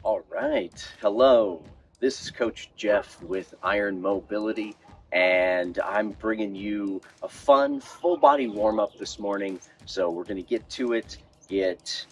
All right. Hello. This is Coach Jeff with Iron Mobility, and I'm bringing you a fun full body warm up this morning. So, we're going to get to it, get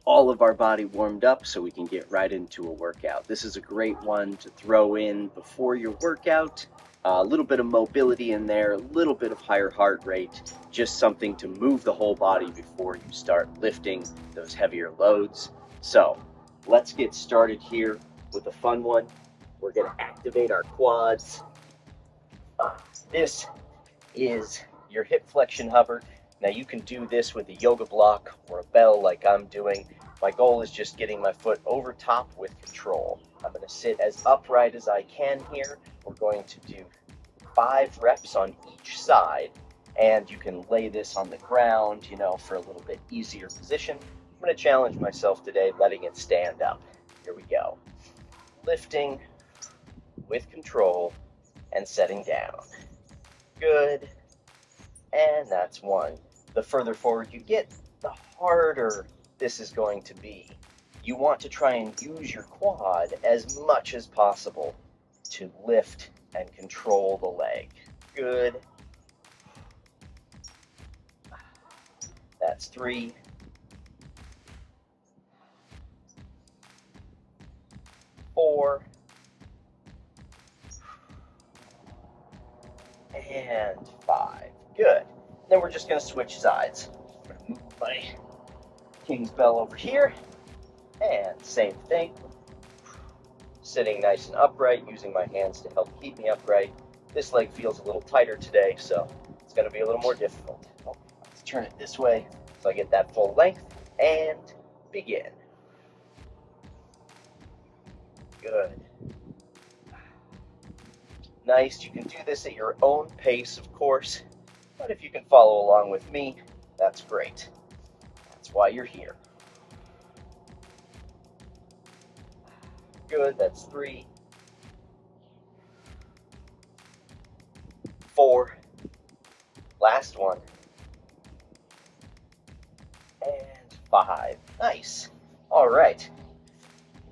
all of our body warmed up so we can get right into a workout. This is a great one to throw in before your workout. A little bit of mobility in there, a little bit of higher heart rate, just something to move the whole body before you start lifting those heavier loads. So, let's get started here with a fun one. We're going to activate our quads. This is your hip flexion hover. Now you can do this with a yoga block or a bell like I'm doing. My goal is just getting my foot over top with control. I'm going to sit as upright as I can here. We're going to do 5 reps on each side, and you can lay this on the ground, for a little bit easier position. I'm going to challenge myself today, letting it stand up. Here we go. Lifting with control and setting down. Good. And that's 1. The further forward you get, the harder this is going to be. You want to try and use your quad as much as possible to lift and control the leg. Good. That's 3. 4. And 5. Good. Then we're just going to switch sides. I'm going to move my King's Bell over here. And same thing. Sitting nice and upright, using my hands to help keep me upright. This leg feels a little tighter today, so it's going to be a little more difficult. Let's turn it this way so I get that full length, and begin. Good. Nice. You can do this at your own pace, of course, but if you can follow along with me, that's great. That's why you're here. Good. That's 3. 4. Last one. And 5. Nice. All right.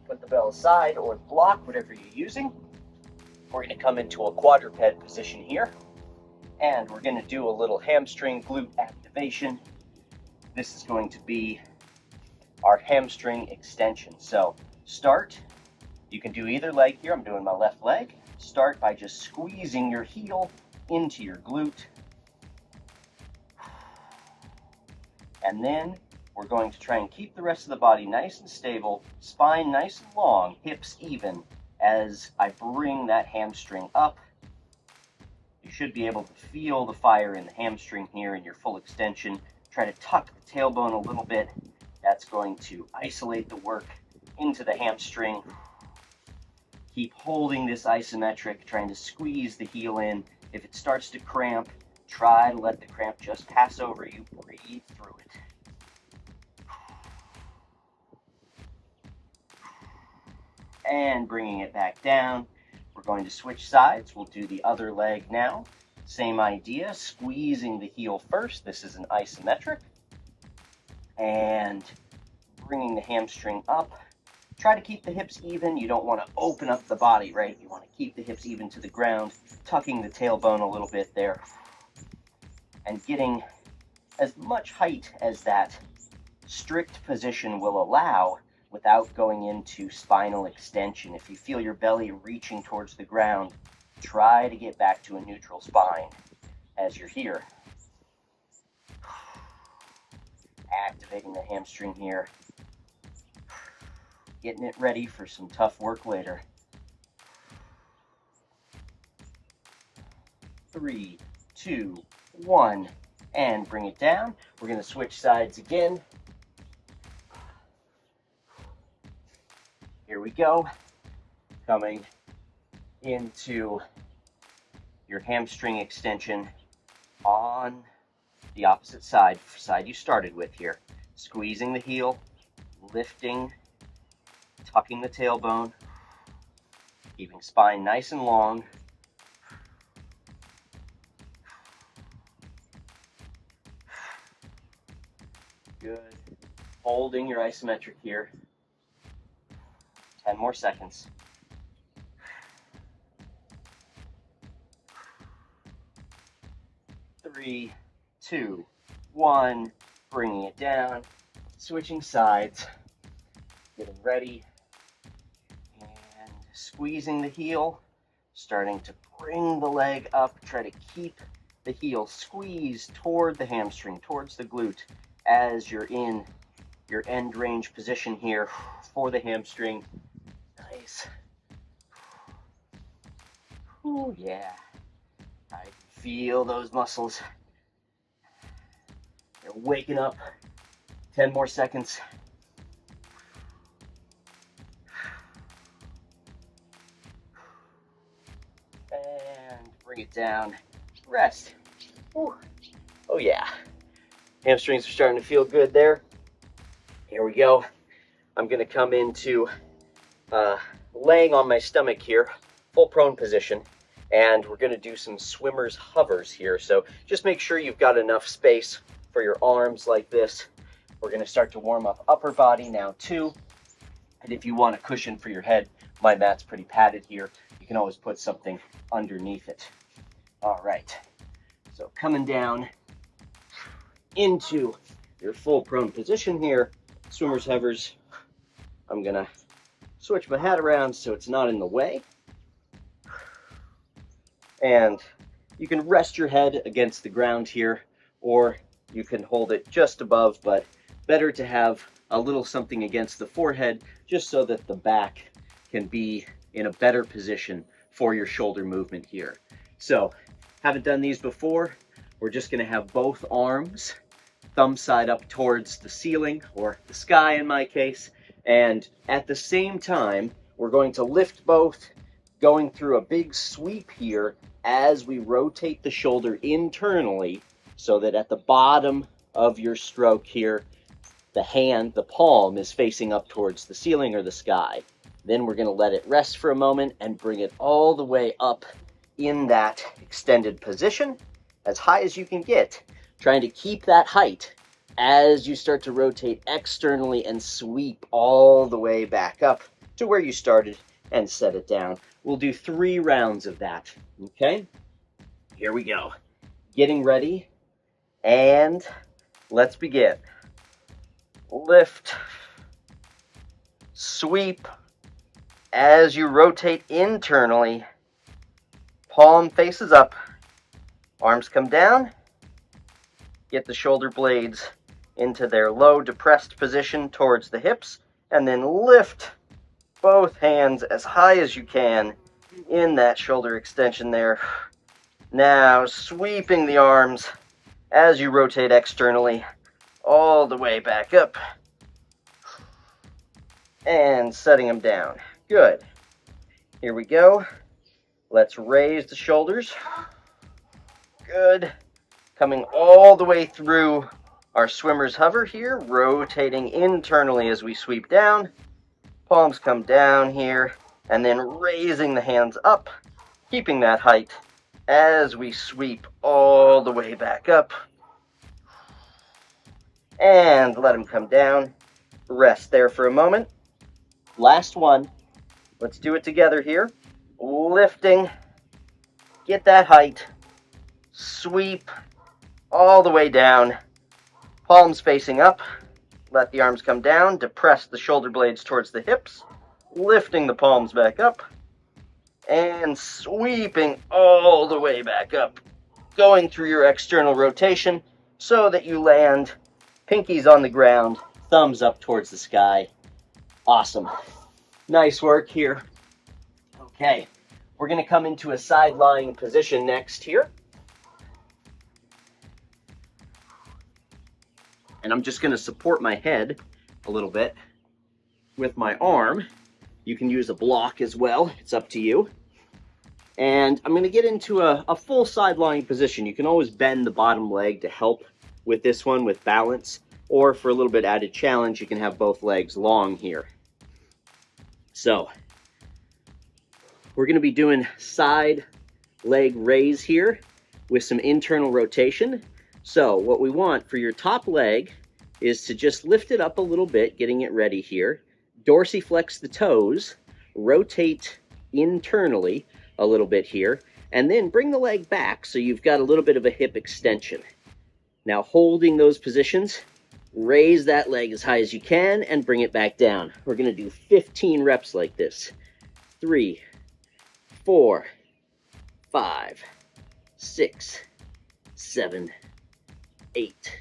Put the bell aside or the block, whatever you're using. We're going to come into a quadruped position here, and we're going to do a little hamstring glute activation. This is going to be our hamstring extension. So start, you can do either leg here. I'm doing my left leg. Start by just squeezing your heel into your glute. And then we're going to try and keep the rest of the body nice and stable, spine nice and long, hips even, as I bring that hamstring up. You should be able to feel the fire in the hamstring here in your full extension. Try to tuck the tailbone a little bit. That's going to isolate the work into the hamstring. Keep holding this isometric, trying to squeeze the heel in. If it starts to cramp, try to let the cramp just pass over you. Breathe through it. And bringing it back down. We're going to switch sides. We'll do the other leg now. Same idea, squeezing the heel first. This is an isometric. And bringing the hamstring up. Try to keep the hips even. You don't want to open up the body, right? You want to keep the hips even to the ground, tucking the tailbone a little bit there, and getting as much height as that strict position will allow without going into spinal extension. If you feel your belly reaching towards the ground, try to get back to a neutral spine as you're here. Activating the hamstring here. Getting it ready for some tough work later. 3, 2, 1, and bring it down. We're going to switch sides again. Here we go. Coming into your hamstring extension on the opposite side you started with here. Squeezing the heel, lifting, tucking the tailbone, keeping spine nice and long. Good. Holding your isometric here. 10 more seconds. 3, 2, 1. Bringing it down. Switching sides. Getting ready. And squeezing the heel. Starting to bring the leg up. Try to keep the heel squeezed toward the hamstring, towards the glute, as you're in your end range position here for the hamstring. Nice. Oh yeah. I can feel those muscles. They're waking up. 10 more seconds. And bring it down. Rest. Whew. Oh yeah. Hamstrings are starting to feel good there. Here we go. I'm going to come into laying on my stomach here, full prone position, and we're going to do some swimmer's hovers here. So just make sure you've got enough space for your arms like this. We're going to start to warm up upper body now too. And if you want a cushion for your head, my mat's pretty padded here. You can always put something underneath it. All right. So coming down into your full prone position here, swimmer's hovers. I'm going to switch my hat around so it's not in the way. And you can rest your head against the ground here, or you can hold it just above, but better to have a little something against the forehead just so that the back can be in a better position for your shoulder movement here. So, haven't done these before. We're just going to have both arms thumb side up towards the ceiling, or the sky in my case, and at the same time we're going to lift both, going through a big sweep here as we rotate the shoulder internally, so that at the bottom of your stroke here, the hand, the palm, is facing up towards the ceiling or the sky. Then we're going to let it rest for a moment and bring it all the way up in that extended position, as high as you can get, trying to keep that height as you start to rotate externally and sweep all the way back up to where you started and set it down. We'll do 3 rounds of that, okay? Here we go. Getting ready, and let's begin. Lift, sweep, as you rotate internally, palm faces up, arms come down, get the shoulder blades into their low depressed position towards the hips, and then lift both hands as high as you can in that shoulder extension there. Now sweeping the arms as you rotate externally all the way back up and setting them down. Good. Here we go. Let's raise the shoulders. Good. Coming all the way through our swimmer's hover here, rotating internally as we sweep down. Palms come down here, and then raising the hands up, keeping that height as we sweep all the way back up. And let them come down. Rest there for a moment. Last one. Let's do it together here. Lifting. Get that height. Sweep all the way down. Palms facing up. Let the arms come down. Depress the shoulder blades towards the hips. Lifting the palms back up. And sweeping all the way back up. Going through your external rotation so that you land pinkies on the ground, thumbs up towards the sky. Awesome. Nice work here. Okay, we're going to come into a side lying position next here. And I'm just going to support my head a little bit with my arm. You can use a block as well. It's up to you. And I'm going to get into a full side lying position. You can always bend the bottom leg to help with this one with balance. Or for a little bit added challenge, you can have both legs long here. So, we're going to be doing side leg raise here with some internal rotation. So what we want for your top leg is to just lift it up a little bit, getting it ready here. dorsiflex the toes, rotate internally a little bit here, and then bring the leg back so you've got a little bit of a hip extension. Now, holding those positions, raise that leg as high as you can and bring it back down. We're going to do 15 reps like this. 3, 4, 5, 6, 7, 8,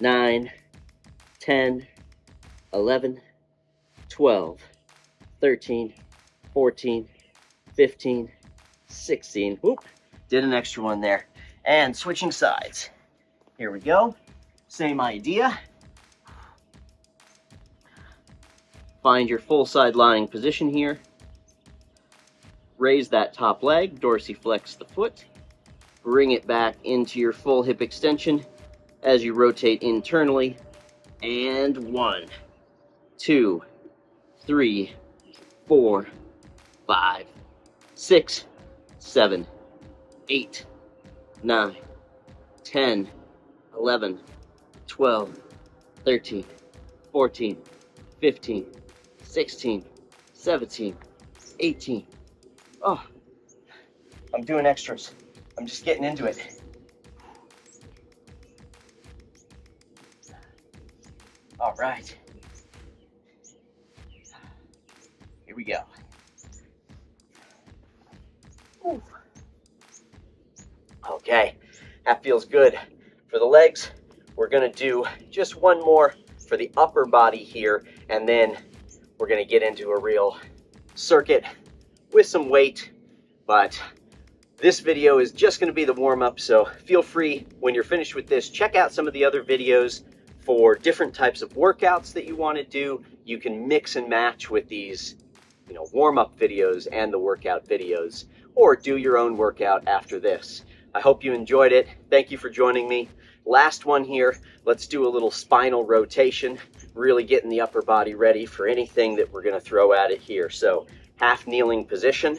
9, 10, 11, 12, 13, 14, 15, 16. Whoop, did an extra one there. And switching sides. Here we go. Same idea. Find your full side lying position here. Raise that top leg, dorsiflex the foot. Bring it back into your full hip extension as you rotate internally. And 1, 2, 3, 4, 5, 6, 7, 8, 9, 10, 11, 12, 13, 14, 15, 16, 17, 18. Oh, I'm doing extras. I'm just getting into it. All right. Here we go. Ooh. Okay, that feels good. For the legs, we're gonna do just one more for the upper body here, and then we're gonna get into a real circuit with some weight. But this video is just gonna be the warm-up, so feel free when you're finished with this, check out some of the other videos for different types of workouts that you wanna do. You can mix and match with these, warm-up videos and the workout videos, or do your own workout after this. I hope you enjoyed it. Thank you for joining me. Last one here. Let's do a little spinal rotation, really getting the upper body ready for anything that we're going to throw at it here. So half kneeling position,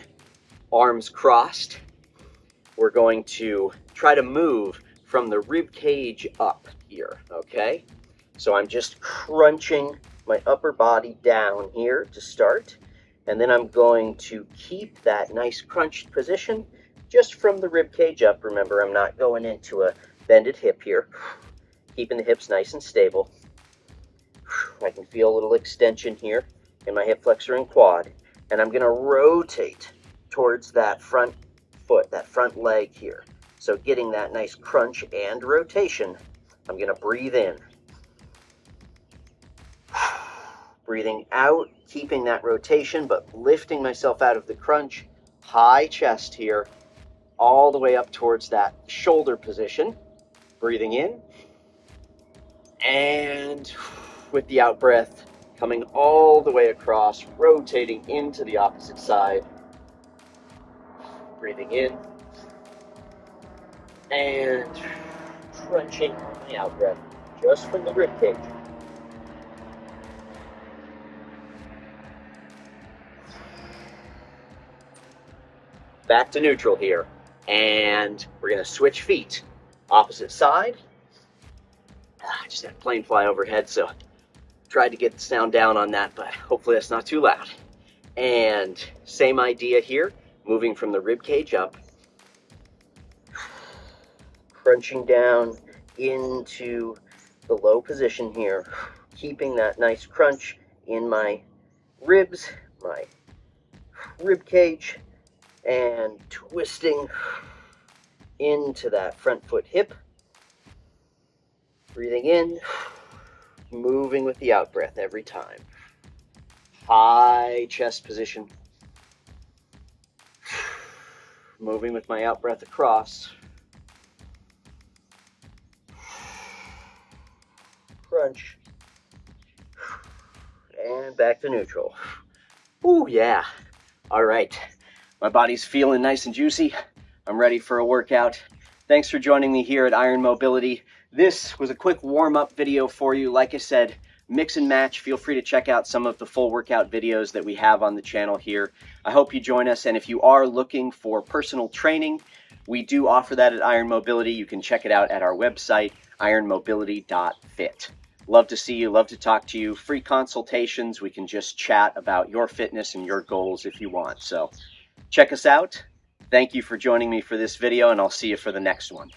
arms crossed. We're going to try to move from the rib cage up here, okay? So I'm just crunching my upper body down here to start, and then I'm going to keep that nice crunched position just from the rib cage up. Remember, I'm not going into a bended hip here. Keeping the hips nice and stable. I can feel a little extension here in my hip flexor and quad. And I'm going to rotate towards that front foot, that front leg here. So getting that nice crunch and rotation, I'm going to breathe in. Breathing out, keeping that rotation, but lifting myself out of the crunch. High chest here, all the way up towards that shoulder position. Breathing in, and with the out breath, coming all the way across, rotating into the opposite side. Breathing in, and crunching on the out breath, just from the rib cage. Back to neutral here, and we're going to switch feet. Opposite side. I just had a plane fly overhead, so tried to get the sound down on that, but hopefully that's not too loud. And same idea here, moving from the rib cage up, crunching down into the low position here, keeping that nice crunch in my ribs, my rib cage, and twisting into that front foot hip. Breathing in, moving with the out breath every time. High chest position. Moving with my out breath across. Crunch. And back to neutral. Ooh, yeah. All right. My body's feeling nice and juicy. I'm ready for a workout. Thanks for joining me here at Iron Mobility. This was a quick warm-up video for you. Like I said, mix and match. Feel free to check out some of the full workout videos that we have on the channel here. I hope you join us, and if you are looking for personal training, we do offer that at Iron Mobility. You can check it out at our website, ironmobility.fit. Love to see you, love to talk to you. Free consultations. We can just chat about your fitness and your goals if you want. So check us out. Thank you for joining me for this video, and I'll see you for the next one.